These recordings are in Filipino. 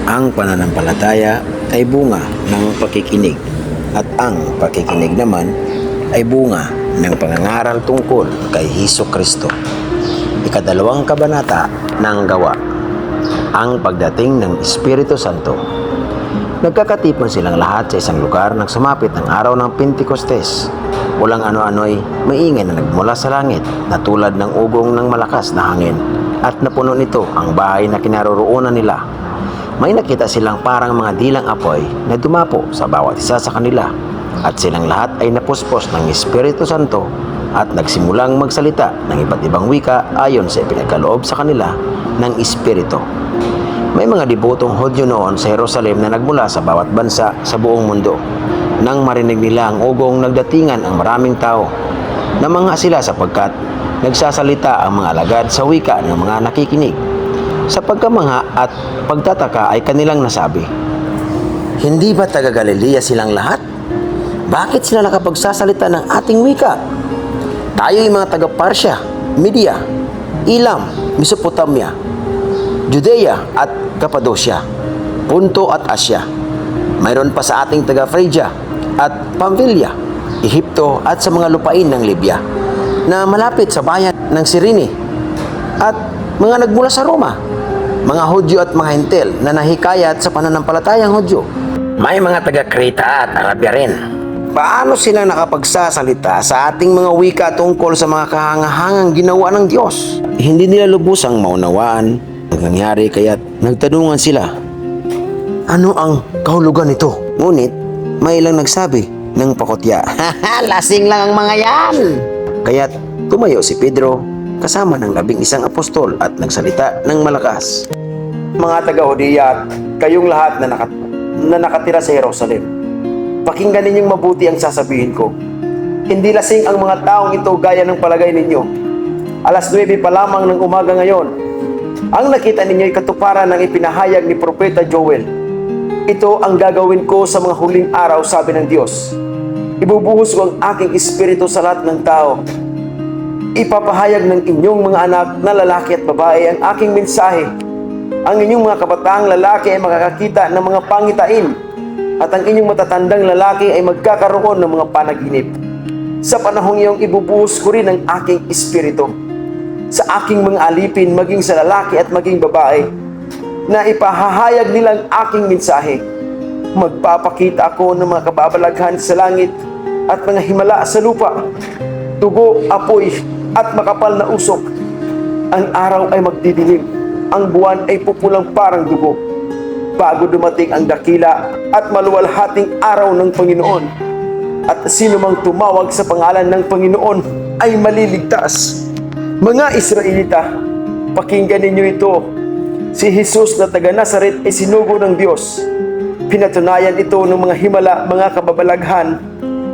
Ang pananampalataya ay bunga ng pakikinig at ang pakikinig naman ay bunga ng pangangaral tungkol kay Hesukristo. Ikadalawang kabanata ng Gawa, ang pagdating ng Espiritu Santo. Nagkakatipon silang lahat sa isang lugar nang sumapit ang araw ng Pentekostes. Walang ano-ano'y maingay na nagmula sa langit na tulad ng ugong ng malakas na hangin at napuno nito ang bahay na kinaroroonan nila. May nakita silang parang mga dilang apoy na dumapo sa bawat isa sa kanila at silang lahat ay napuspos ng Espiritu Santo at nagsimulang magsalita ng iba't ibang wika ayon sa ipinagkaloob sa kanila ng Espiritu. May mga debotong Hudyo noon sa Jerusalem na nagmula sa bawat bansa sa buong mundo. Nang marinig nila ang ugong, nagdatingan ang maraming tao. Namangha sila sapagkat nagsasalita ang mga alagad sa wika ng mga nakikinig. Sa pagkamangha at pagtataka ay kanilang nasabi, "Hindi ba taga Galilea silang lahat? Bakit sila nakapagsasalita ng ating wika? Tayo'y mga taga Parsya, Media, Elam, Mesopotamia, Judea at Cappadocia, Punto at Asya. Mayroon pa sa ating taga Phrygia at Pamphylia, Ehipto at sa mga lupain ng Libya na malapit sa bayan ng Cyrene at mga nagmula sa Roma, mga Hudyo at mga Hentil na nahikayat sa pananampalatayang Hudyo. May mga taga Creta at Arabia rin. Paano sila nakapagsasalita sa ating mga wika tungkol sa mga kahangahangang ginawa ng Diyos? Hindi nila lubusang maunawaan ang nangyari kaya't nagtanungan sila, ano ang kahulugan nito? Ngunit may ilang nagsabi ng pakotya, lasing lang ang mga yan! Kaya't tumayo si Pedro kasama ng 11 apostol at nagsalita ng malakas. Mga taga-Judea at kayong lahat na nakatira sa Jerusalem, pakinggan ninyong mabuti ang sasabihin ko. Hindi lasing ang mga taong ito gaya ng palagay ninyo. Alas 9 pa lamang ng umaga ngayon. Ang nakita ninyo ay katuparan ng ipinahayag ni Propeta Joel. Ito ang gagawin ko sa mga huling araw, sabi ng Diyos. Ibubuhos ko ang aking espiritu sa lahat ng tao. Ipapahayag ng inyong mga anak na lalaki at babae ang aking mensahe. Ang inyong mga kabataang lalaki ay makakakita ng mga pangitain at ang inyong matatandang lalaki ay magkakaroon ng mga panaginip. Sa panahong iyong ibubuhos ko rin ang aking espiritu sa aking mga alipin, maging sa lalaki at maging babae, na ipahahayag nilang aking mensahe. Magpapakita ako ng mga kababalaghan sa langit at mga himala sa lupa, dugo, apoy at makapal na usok. Ang araw ay magdidilim, ang buwan ay pupulang parang dugo, bago dumating ang dakila at maluwalhating araw ng Panginoon. At sino mang tumawag sa pangalan ng Panginoon ay maliligtas. Mga Israelita, pakinggan ninyo ito. Si Jesus na taga Nazaret ay sinugo ng Diyos. Pinatunayan ito ng mga himala, mga kababalaghan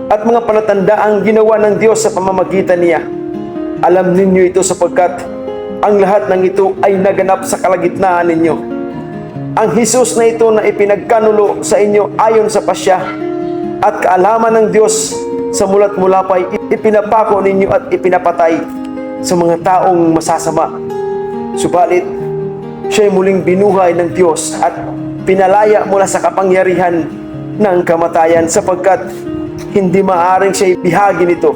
at mga panatandaang ginawa ng Diyos sa pamamagitan niya. Alam ninyo ito sapagkat ang lahat ng ito ay naganap sa kalagitnaan ninyo. Ang Jesus na ito na ipinagkanulo sa inyo ayon sa pasya at kaalaman ng Diyos sa mulat mula pa ay ipinapako ninyo at ipinapatay sa mga taong masasama. Subalit, siya'y muling binuhay ng Diyos at pinalaya mula sa kapangyarihan ng kamatayan sapagkat hindi maaaring siya'y bihagi nito.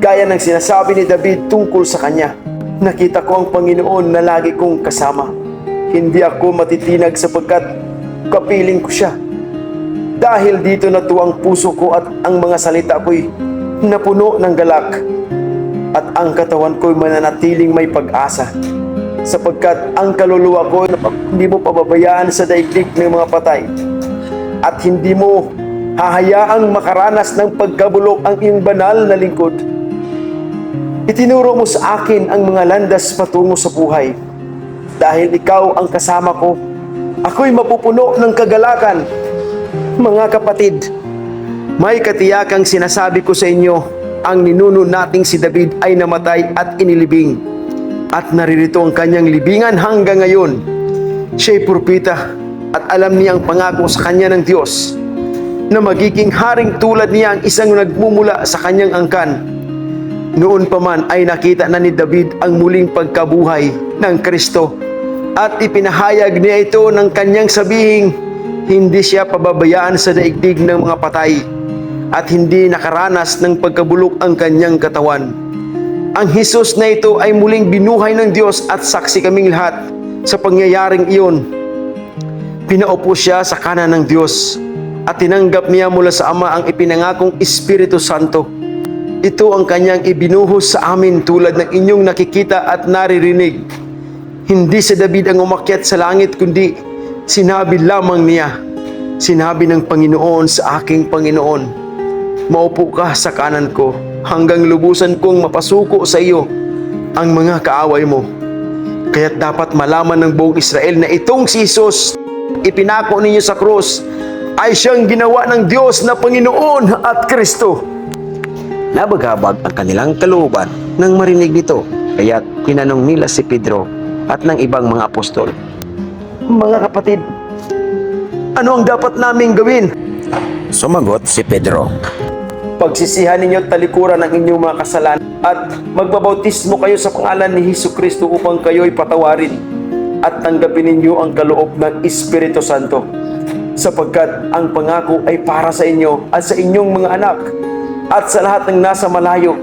Gaya ng sinasabi ni David tungkol sa kanya, nakita ko ang Panginoon na lagi kong kasama. Hindi ako matitinag sapagkat kapiling ko siya. Dahil dito natuwa ang puso ko at ang mga salita ko'y napuno ng galak. At ang katawan ko'y mananatiling may pag-asa, sapagkat ang kaluluwa ko hindi mo pababayaan sa daigdig ng mga patay, at hindi mo hahayaang makaranas ng pagkabulok ang iyong banal na lingkod. Itinuro mo sa akin ang mga landas patungo sa buhay. Dahil ikaw ang kasama ko, ako'y mapupuno ng kagalakan. Mga kapatid, may katiyakang sinasabi ko sa inyo, ang ninuno nating si David ay namatay at inilibing, at naririto ang kanyang libingan hanggang ngayon. Siya'y propeta at alam niya ang pangako sa kanya ng Diyos na magiging haring tulad niya ang isang nagmumula sa kanyang angkan. Noon pa man ay nakita na ni David ang muling pagkabuhay ng Kristo At ipinahayag niya ito ng kanyang sabihing hindi siya pababayaan sa daigdig ng mga patay at hindi nakaranas ng pagkabulok ang kanyang katawan. Ang Hesus na ito ay muling binuhay ng Diyos at saksi kaming lahat sa pangyayaring iyon. Pinaupo siya sa kanan ng Diyos at tinanggap niya mula sa Ama ang ipinangakong Espiritu Santo. Ito ang kanyang ibinuhos sa amin tulad ng inyong nakikita at naririnig. Hindi si David ang umakyat sa langit kundi sinabi lamang niya, sinabi ng Panginoon sa aking Panginoon, maupo ka sa kanan ko hanggang lubusan kong mapasuko sa iyo ang mga kaaway mo. Kaya't dapat malaman ng buong Israel na itong si Jesus, ipinako ninyo sa krus, ay siyang ginawa ng Diyos na Panginoon at Kristo. Nabaghabag ang kanilang kalooban nang marinig nito, kaya't tinanong nila si Pedro at ng ibang mga apostol, Mga kapatid, ano ang dapat naming gawin? Sumagot si Pedro, Pagsisihan ninyo at talikuran ang inyong mga kasalanan at magbabautismo kayo sa pangalan ni Hesukristo upang kayo'y patawarin at tanggapin ninyo ang kaloob ng Espiritu Santo, sapagkat ang pangako ay para sa inyo at sa inyong mga anak at sa lahat ng nasa malayo,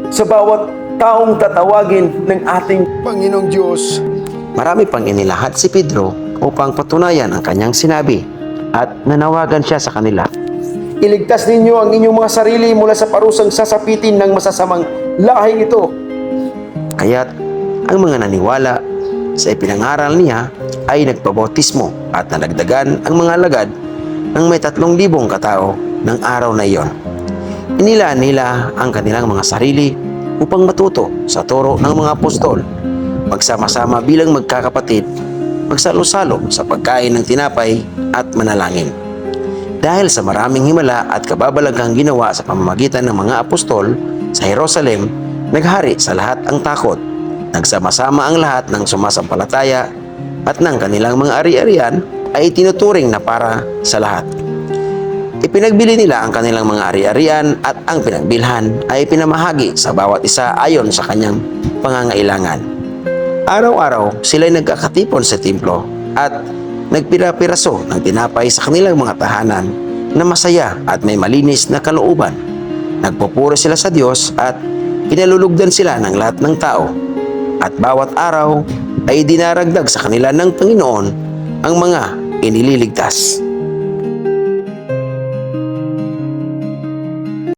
sa bawat taong tatawagin ng ating Panginoong Diyos. marami pang inilahad si Pedro upang patunayan ang kanyang sinabi at nanawagan siya sa kanila. Iligtas ninyo ang inyong mga sarili mula sa parusang sasapitin ng masasamang lahing ito. Kaya't ang mga naniwala sa ipinangaral niya ay nagpabautismo at nadagdagan ang mga alagad ng may 3,000 katao ng araw na iyon. Inilaan nila ang kanilang mga sarili upang matuto sa turo ng mga apostol, magsama-sama bilang magkakapatid, magsalo-salo sa pagkain ng tinapay at manalangin. Dahil sa maraming himala at kababalaghang ginawa sa pamamagitan ng mga apostol sa Jerusalem, naghari sa lahat ang takot. Nagsama-sama ang lahat ng sumasampalataya at ng kanilang mga ari-arian ay tinuturing na para sa lahat. Ipinagbili nila ang kanilang mga ari-arian at ang pinagbilhan ay pinamahagi sa bawat isa ayon sa kanyang pangangailangan. Araw-araw sila'y nagkakatipon sa templo at nagpira-piraso ng tinapay sa kanilang mga tahanan na masaya at may malinis na kalooban. Nagpupuri sila sa Diyos at pinalulugdan sila ng lahat ng tao. At bawat araw ay dinaragdag sa kanila ng Panginoon ang mga inililigtas.